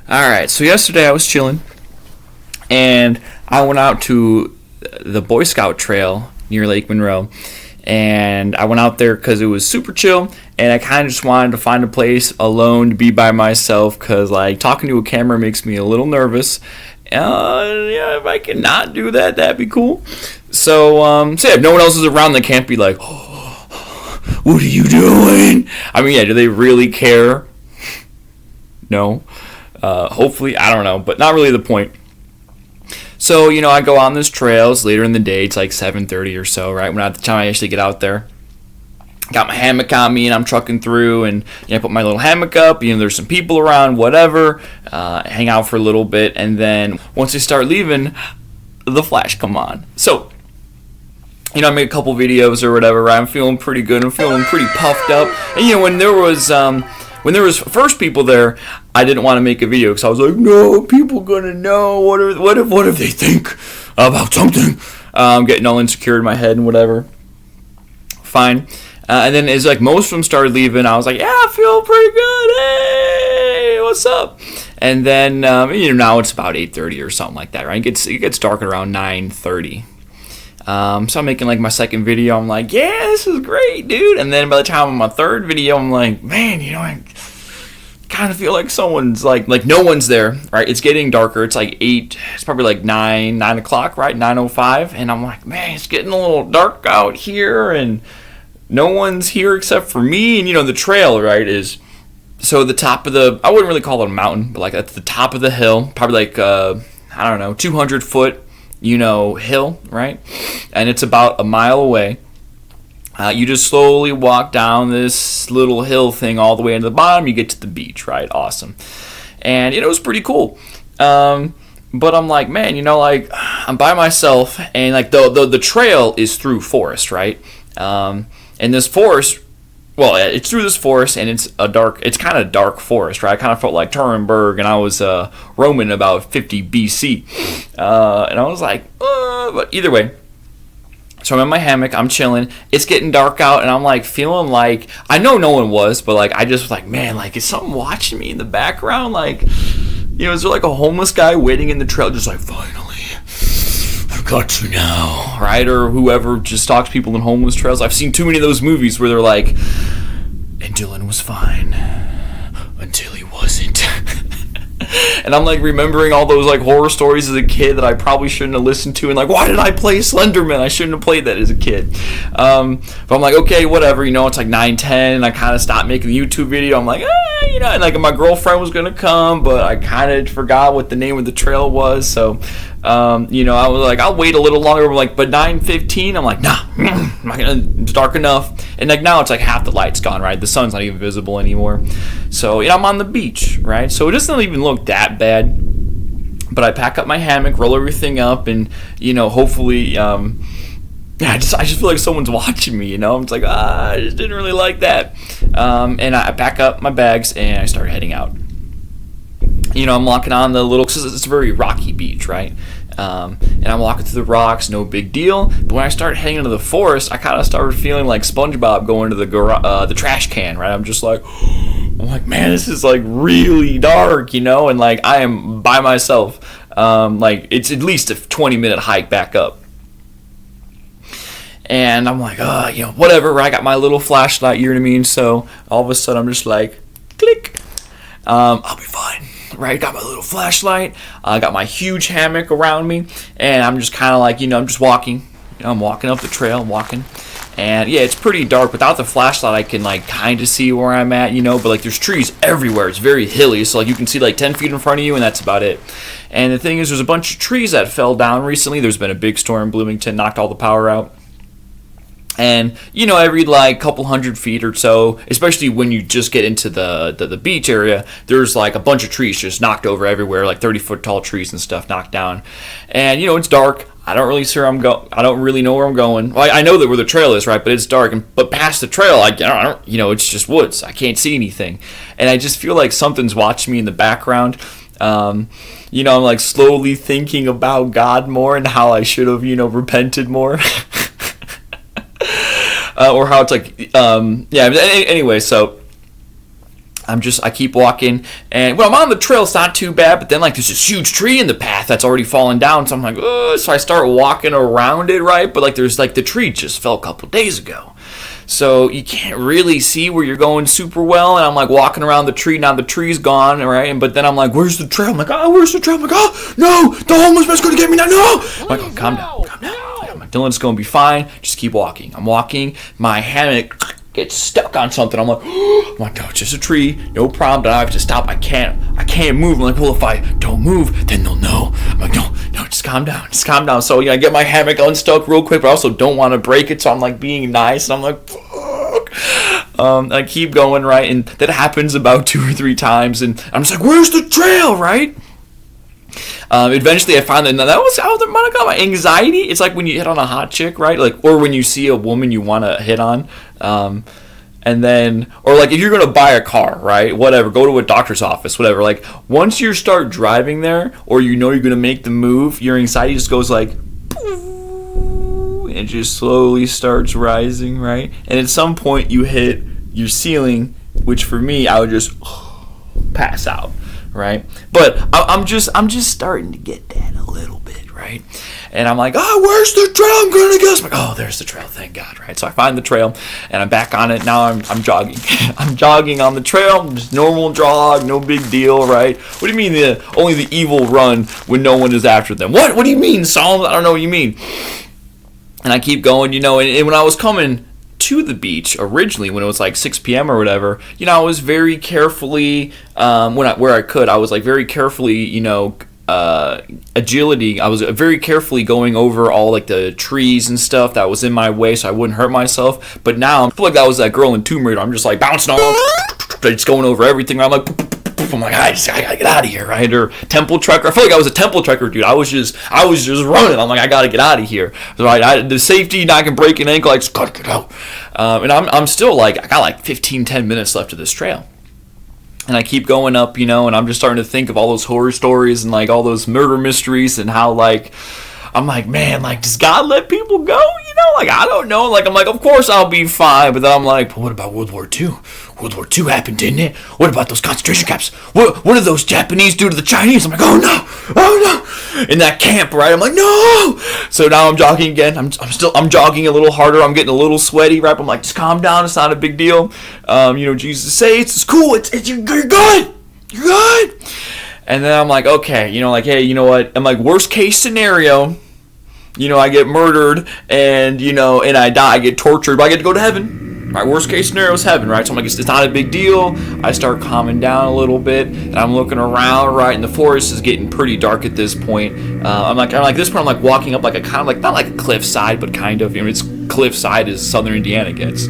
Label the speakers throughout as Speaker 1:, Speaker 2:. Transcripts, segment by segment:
Speaker 1: Alright, so yesterday I was chilling and I went out to the Boy Scout trail near Lake Monroe. And I went out there because it was super chill, and I kind of just wanted to find a place alone to be by myself because, like, talking to a camera makes me a little nervous. Yeah, if I can not do that, that'd be cool. So yeah, if no one else is around, they can't be like, oh, what are you doing? I mean, yeah, do they really care? No. Hopefully, I don't know, but not really the point. So, I go on this trail. It's later in the day. It's like 7:30 or so, right? When at the time I actually get out there. Got my hammock on me, and I'm trucking through, and I put my little hammock up. There's some people around, whatever. Hang out for a little bit, and then once I start leaving, the flash come on. So, I make a couple videos or whatever, right? I'm feeling pretty good. I'm feeling pretty puffed up. And, when there was first people there, I didn't want to make a video because I was like, no, people gonna know. What if they think about something? I'm getting all insecure in my head and whatever. Fine. And then as like most of them started leaving, I was like, yeah, I feel pretty good. Hey, what's up? And then now it's about 8:30 or something like that, right? It gets dark at around 9:30. So I'm making like my second video. I'm like, yeah, this is great, dude. And then by the time I'm on my third video, I'm like, man, I kind of feel like someone's like no one's there, right? It's getting darker. It's like 8. It's probably like 9 o'clock, right? 9:05. And I'm like, man, it's getting a little dark out here, and no one's here except for me. And the trail, right, is so the top of I wouldn't really call it a mountain, but like at the top of the hill, probably like I don't know, 200 foot. Hill, right? And it's about a mile away. You just slowly walk down this little hill thing all the way into the bottom. You get to the beach, right? Awesome. And it was pretty cool. But I'm like, man, I'm by myself, and like the trail is through forest, right? And this forest, well, it's through this forest, and it's kind of dark forest, right? I kind of felt like Turnberg, and I was Roman about 50 BC. And I was like, but either way. So I'm in my hammock, I'm chilling. It's getting dark out, and I'm like feeling like, I know no one was, but like I just was like, man, like is something watching me in the background? Like, is there like a homeless guy waiting in the trail, just like, finally, I've got you now, right? Or whoever just stalks people in homeless trails. I've seen too many of those movies where they're like, and Dylan was fine until he wasn't. And I'm like remembering all those like horror stories as a kid that I probably shouldn't have listened to, and like, why did I play Slenderman? I shouldn't have played that as a kid. But I'm like, okay, whatever, it's like 9-10, and I kind of stopped making the YouTube video. I'm like, and like my girlfriend was gonna come, but I kind of forgot what the name of the trail was, so I was like, I'll wait a little longer. Like, but 9:15, I'm like, nah, I'm not gonna, it's dark enough. And like now it's like half the light's gone, right? The sun's not even visible anymore. So I'm on the beach, right? So it doesn't even look that bad. But I pack up my hammock, roll everything up, and hopefully, I just feel like someone's watching me. I'm just like, I just didn't really like that. And I pack up my bags and I start heading out. I'm walking on the little, cause it's a very rocky beach, right? And I'm walking through the rocks, no big deal. But when I start heading into the forest, I kind of started feeling like SpongeBob going to the trash can, right? I'm like, man, this is like really dark, and like I am by myself. Like it's at least a 20-minute hike back up. And I'm like, whatever, right? I got my little flashlight, you know what I mean? So all of a sudden I'm just like, click. I'll be fine. Right, got my little flashlight, I got my huge hammock around me, and I'm just kind of like, I'm just walking. I'm walking up the trail, I'm walking, and yeah, it's pretty dark. Without the flashlight, I can like kind of see where I'm at, but like there's trees everywhere. It's very hilly, so like you can see like 10 feet in front of you, and that's about it. And the thing is, there's a bunch of trees that fell down recently. There's been a big storm in Bloomington, knocked all the power out. And every like couple hundred feet or so, especially when you just get into the beach area, there's like a bunch of trees just knocked over everywhere, like 30-foot tall trees and stuff knocked down. And it's dark. I don't really know where I'm going. Well, I know that where the trail is, right? But it's dark. But past the trail, I don't, it's just woods. I can't see anything. And I just feel like something's watching me in the background. I'm like slowly thinking about God more and how I should have, repented more. Or how it's like, anyway, so I keep walking, and when I'm on the trail, it's not too bad, but then like there's this huge tree in the path that's already fallen down, so I'm like, ugh. So I start walking around it, right? But like there's like the tree just fell a couple days ago. So you can't really see where you're going super well, and I'm like walking around the tree. Now the tree's gone, right? But then I'm like, "Where's the trail?" I'm like, "Oh, where's the trail?" I'm like, "Oh, no, the homeless man's gonna get me now!" No! I'm like, "Oh, calm down, calm down." I'm like, "Dylan, it's gonna be fine. Just keep walking." I'm walking. My hammock gets stuck on something. I'm like, no, it's just a tree, no problem. But I have to stop. I can't move. I'm like, well, if I don't move, then they'll know. I'm like, no, just calm down, So I get my hammock unstuck real quick, but I also don't want to break it, so I'm like being nice. And I'm like, fuck. I keep going, right, and that happens about 2 or 3 times, and I'm just like, where's the trail, right? Eventually I found that was how the might have got my anxiety. It's like when you hit on a hot chick, right? Like, or when you see a woman you want to hit on, and then, or like if you're going to buy a car, right? Whatever, go to a doctor's office, whatever. Like once you start driving there, or you know you're going to make the move, your anxiety just goes like, and it just slowly starts rising, right? And at some point you hit your ceiling, which for me, I would just pass out. Right, but I'm just starting to get that a little bit, right? And I'm like, oh, where's the trail? I'm gonna guess. I'm like, oh, there's the trail, thank God, right? So I find the trail, and I'm back on it. Now I'm jogging. I'm jogging on the trail, just normal jog, no big deal, right? What do you mean only the evil run when no one is after them? What do you mean, Psalms? I don't know what you mean. And I keep going, and when I was coming to the beach originally, when it was like 6 p.m. or whatever, I was very carefully, where I could, I was like very carefully, agility. I was very carefully going over all like the trees and stuff that was in my way so I wouldn't hurt myself. But now I feel like that was that girl in Tomb Raider. I'm just like bouncing off, just going over everything. I'm like, I gotta get out of here, right? Or temple trekker. I feel like I was a temple trekker, dude. I was just running. I'm like, I gotta get out of here, right? The safety, not gonna break an ankle. I just gotta get out. And I'm still like, I got like 10 minutes left of this trail. And I keep going up, and I'm just starting to think of all those horror stories and like all those murder mysteries and how like, I'm like, man, like, does God let people go? Like, I don't know. Like, I'm like, of course I'll be fine. But then I'm like, but what about World War II? World War II happened, didn't it? What about those concentration camps? What did those Japanese do to the Chinese? I'm like, oh no. In that camp, right? I'm like, no. So now I'm jogging again. I'm jogging a little harder. I'm getting a little sweaty, right? I'm like, just calm down. It's not a big deal. Jesus says it's cool. You're good. You're good. And then I'm like, okay, like, hey, you know what? I'm like, worst case scenario, I get murdered and, and I die, I get tortured, but I get to go to heaven. Right? Worst case scenario is heaven, right? So I'm like, it's not a big deal. I start calming down a little bit, and I'm looking around, right? And the forest is getting pretty dark at this point. I'm like this point, I'm like walking up like a kind of like, not like a cliffside, but kind of, it's cliffside as southern Indiana gets.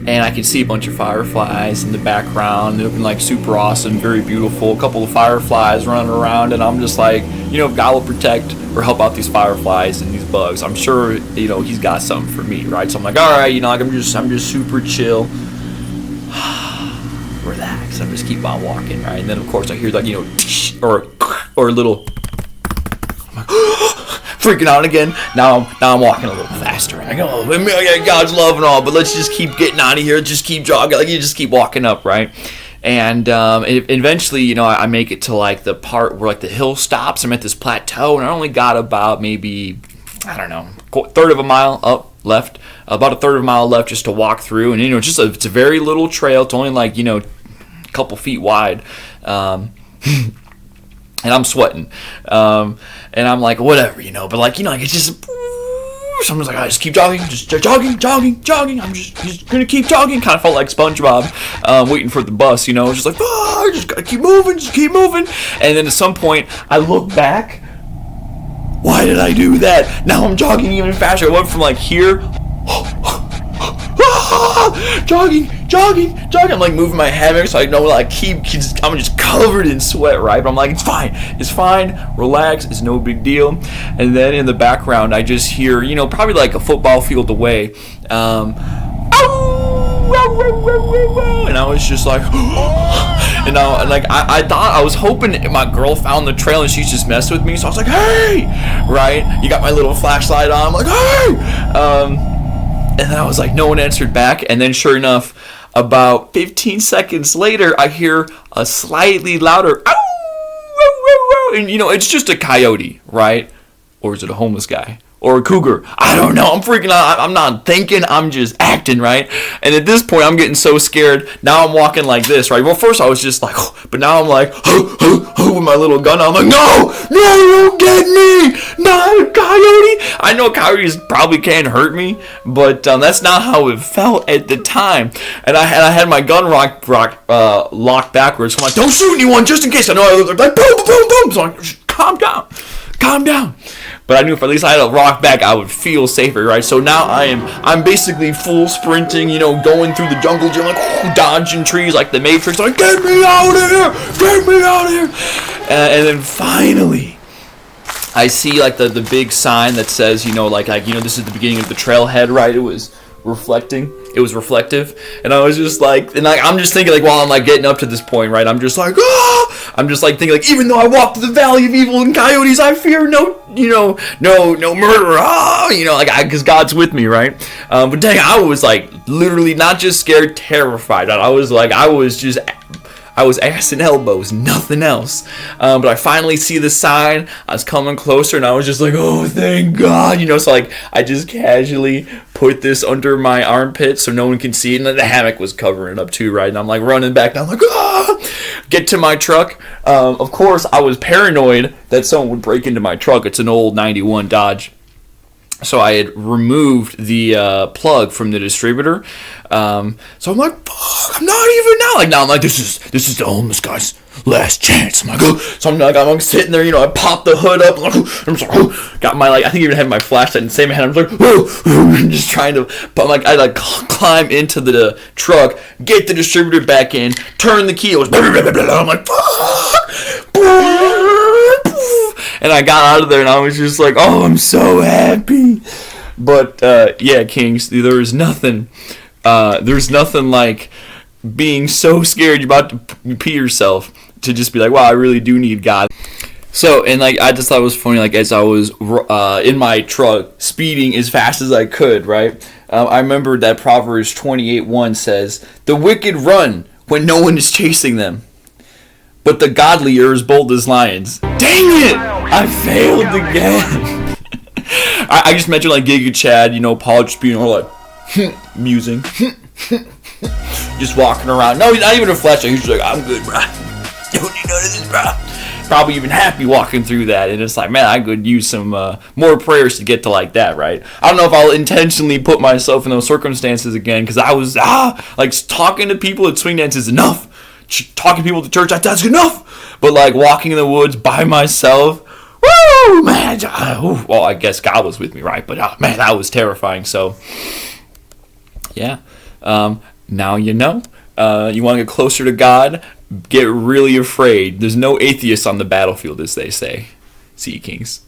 Speaker 1: And I can see a bunch of fireflies in the background. They're looking like super awesome, very beautiful. A couple of fireflies running around, and I'm just like, if God will protect or help out these fireflies and these bugs, I'm sure, He's got something for me, right? So I'm like, all right, like I'm just super chill, relax. I just keep on walking, right? And then of course I hear like, or a little. I'm like, freaking out again. Now I'm walking a little faster. I go, God's love and all, but let's just keep getting out of here. Just keep jogging. Like, you just keep walking up, right? And eventually, I make it to like the part where like the hill stops. I'm at this plateau, and I only got about maybe, I don't know, third of a mile up left, about a third of a mile left just to walk through. And it's a very little trail. It's only like a couple feet wide. And I'm sweating, and I'm like, whatever, but like, it's just, someone's like, I just keep jogging, just jogging, I'm just gonna keep jogging, kind of felt like SpongeBob, waiting for the bus, just like, just gotta keep moving, and then at some point, I look back, why did I do that? Now I'm jogging even faster. I went from like here, jogging. I'm like moving my hammock so I know like I'm just covered in sweat, right? But I'm like, it's fine, relax, it's no big deal. And then in the background I just hear, probably like a football field away, and I was just like, and I thought, I was hoping my girl found the trail and she's just messed with me, so I was like, hey, right? You got my little flashlight on, I'm like, hey, and then I was like, no one answered back, and then sure enough, About 15 seconds later, I hear a slightly louder, ow, ow, ow, ow, and it's just a coyote, right? Or is it a homeless guy? Or a cougar? I don't know. I'm freaking out. I'm not thinking. I'm just acting, right? And at this point, I'm getting so scared. Now I'm walking like this, right? Well, first I was just like, but now I'm like, with my little gun. I'm like, no, don't get me, not a coyote. I know coyotes probably can't hurt me, but that's not how it felt at the time. And I had my gun locked backwards. So I'm like, don't shoot anyone, just in case. I know I look like boom, boom, boom. So I'm like, calm down. But I knew if at least I had a rock back, I would feel safer, right? So now I'm basically full sprinting, going through the jungle gym, like dodging trees like the Matrix, like get me out of here. And then finally, I see like the big sign that says, this is the beginning of the trailhead, right? It was reflective, and I was just like, I'm just thinking like while I'm like getting up to this point, right? I'm just like thinking like, even though I walk through the valley of evil and coyotes, I fear no murder, because God's with me, right? But dang, I was like literally not just scared, terrified. I was ass and elbows, nothing else. But I finally see the sign. I was coming closer, and I was just like, oh, thank God. So like I just casually put this under my armpit so no one can see it. And then the hammock was covering it up too, right? And I'm like running back, and I'm like, get to my truck. Of course, I was paranoid that someone would break into my truck. It's an old 91 Dodge. So I had removed the plug from the distributor. So I'm like, fuck, I'm not even now. Like now I'm like, this is the homeless guy's last chance. I'm like, so I'm sitting there, I pop the hood up. I'm like, got my I think I even had my flashlight in the same hand. I'm like, just trying to. But I climb into the truck, get the distributor back in, turn the key. It was blah, blah, blah, blah. I'm like, fuck. And I got out of there, and I was just like, oh, I'm so happy. But, yeah, Kings, there's nothing like being so scared you're about to pee yourself to just be like, wow, I really do need God. So, and I just thought it was funny, as I was in my truck, speeding as fast as I could, right? I remember that Proverbs 28:1 says, the wicked run when no one is chasing them, but the godly are as bold as lions. Dang it! I failed again. I just mentioned Giga Chad, Paul just being all like, musing. Just walking around. No, he's not even a flashlight. He's just like, I'm good, bro. Don't you notice this, bro? Probably even happy walking through that. And it's like, man, I could use some more prayers to get to like that, right? I don't know if I'll intentionally put myself in those circumstances again, because I was, talking to people at swing dance is enough. Talking to people at the church, that's enough. But walking in the woods by myself, woo, man. Well, I guess God was with me, right? But man, that was terrifying. So, yeah. Now you know. You want to get closer to God? Get really afraid. There's no atheists on the battlefield, as they say. See you, Kings.